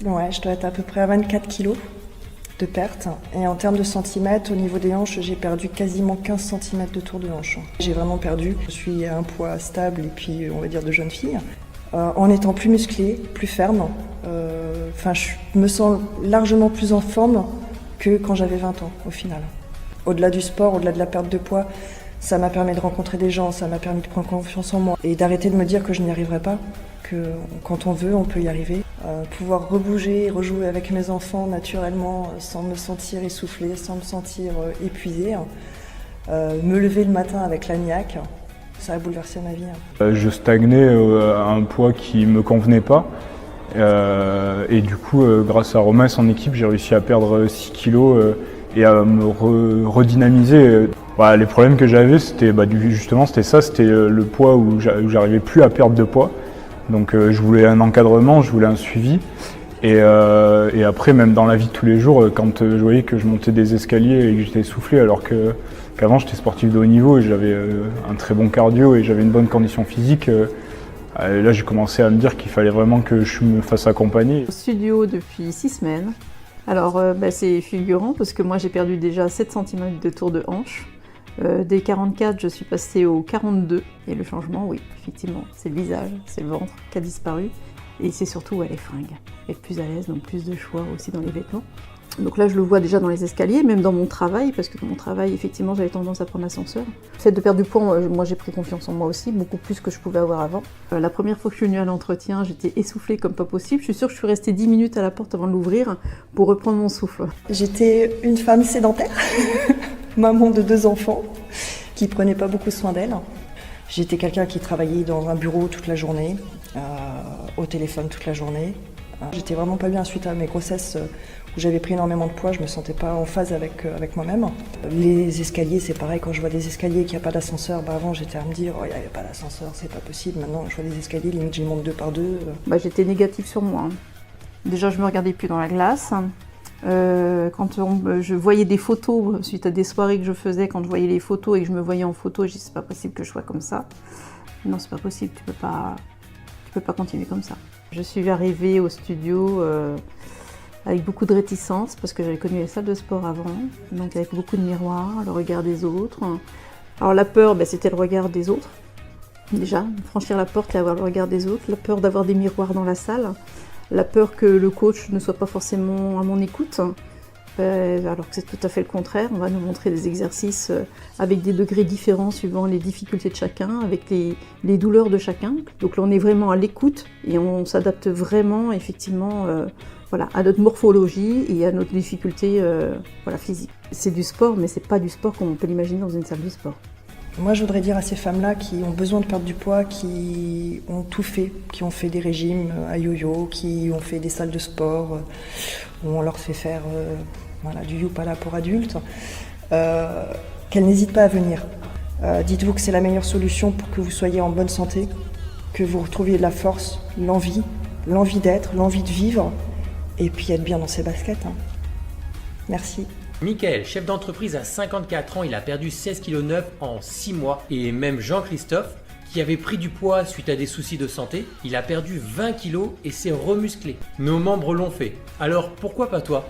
Ouais, je dois être à peu près à 24 kilos de perte. Et en termes de centimètres, au niveau des hanches, j'ai perdu quasiment 15 centimètres de tour de hanche. J'ai vraiment perdu. Je suis à un poids stable et puis, on va dire, de jeune fille. En étant plus musclée, plus ferme, je me sens largement plus en forme que quand j'avais 20 ans, au final. Au-delà du sport, au-delà de la perte de poids, ça m'a permis de rencontrer des gens, ça m'a permis de prendre confiance en moi et d'arrêter de me dire que je n'y arriverais pas, que quand on veut, on peut y arriver. Pouvoir rebouger, rejouer avec mes enfants naturellement, sans me sentir essoufflée, sans me sentir épuisée. Me lever le matin avec la niaque, ça a bouleversé ma vie. Je stagnais à un poids qui me convenait pas. Et du coup, grâce à Romain et son équipe, j'ai réussi à perdre 6 kilos et à me redynamiser. Les problèmes que j'avais, c'était justement c'était ça, c'était le poids où j'arrivais plus à perdre de poids. Donc je voulais un encadrement, je voulais un suivi. Et après, même dans la vie de tous les jours, quand je voyais que je montais des escaliers et que j'étais essoufflé, alors qu'avant j'étais sportif de haut niveau et j'avais un très bon cardio et j'avais une bonne condition physique, là j'ai commencé à me dire qu'il fallait vraiment que je me fasse accompagner. Au studio depuis 6 semaines. Alors c'est figurant parce que moi j'ai perdu déjà 7 cm de tour de hanche. Des 44, je suis passée au 42. Et le changement, oui, effectivement, c'est le visage, c'est le ventre qui a disparu. Et c'est surtout les fringues. Être plus à l'aise, donc plus de choix aussi dans les vêtements. Donc là, je le vois déjà dans les escaliers, même dans mon travail, parce que dans mon travail, effectivement, j'avais tendance à prendre l'ascenseur. Le fait de perdre du poids, moi j'ai pris confiance en moi aussi, beaucoup plus que je pouvais avoir avant. La première fois que je suis venue à l'entretien, j'étais essoufflée comme pas possible. Je suis sûre que je suis restée 10 minutes à la porte avant de l'ouvrir pour reprendre mon souffle. J'étais une femme sédentaire, maman de 2 enfants, qui prenait pas beaucoup soin d'elle. J'étais quelqu'un qui travaillait dans un bureau toute la journée, au téléphone toute la journée. J'étais vraiment pas bien suite à mes grossesses où j'avais pris énormément de poids, je me sentais pas en phase avec moi-même. Les escaliers, c'est pareil, quand je vois des escaliers qu'il n'y a pas d'ascenseur, avant j'étais à me dire il n'y avait pas d'ascenseur, c'est pas possible. Maintenant je vois des escaliers, limite j'y monte 2 par 2. J'étais négative sur moi. Déjà je me regardais plus dans la glace. Quand je voyais des photos suite à des soirées que je faisais, quand je voyais les photos et que je me voyais en photo, je dis c'est pas possible que je sois comme ça. Non, c'est pas possible, tu peux pas continuer comme ça. Je suis arrivée au studio avec beaucoup de réticence parce que j'avais connu les salles de sport avant, donc avec beaucoup de miroirs, le regard des autres. Alors la peur, c'était le regard des autres. Déjà, franchir la porte et avoir le regard des autres, la peur d'avoir des miroirs dans la salle. La peur que le coach ne soit pas forcément à mon écoute, alors que c'est tout à fait le contraire. On va nous montrer des exercices avec des degrés différents suivant les difficultés de chacun, avec les douleurs de chacun. Donc là, on est vraiment à l'écoute et on s'adapte vraiment, effectivement, à notre morphologie et à notre difficulté physique. C'est du sport, mais c'est pas du sport comme on peut l'imaginer dans une salle de sport. Moi, je voudrais dire à ces femmes-là qui ont besoin de perdre du poids, qui ont tout fait, qui ont fait des régimes à yo-yo, qui ont fait des salles de sport, où on leur fait faire du Yupala pour adultes, qu'elles n'hésitent pas à venir. Dites-vous que c'est la meilleure solution pour que vous soyez en bonne santé, que vous retrouviez de la force, l'envie d'être, l'envie de vivre, et puis être bien dans ses baskets. Merci. Michael, chef d'entreprise à 54 ans, il a perdu 16,9 kg en 6 mois. Et même Jean-Christophe, qui avait pris du poids suite à des soucis de santé, il a perdu 20 kg et s'est remusclé. Nos membres l'ont fait. Alors pourquoi pas toi ?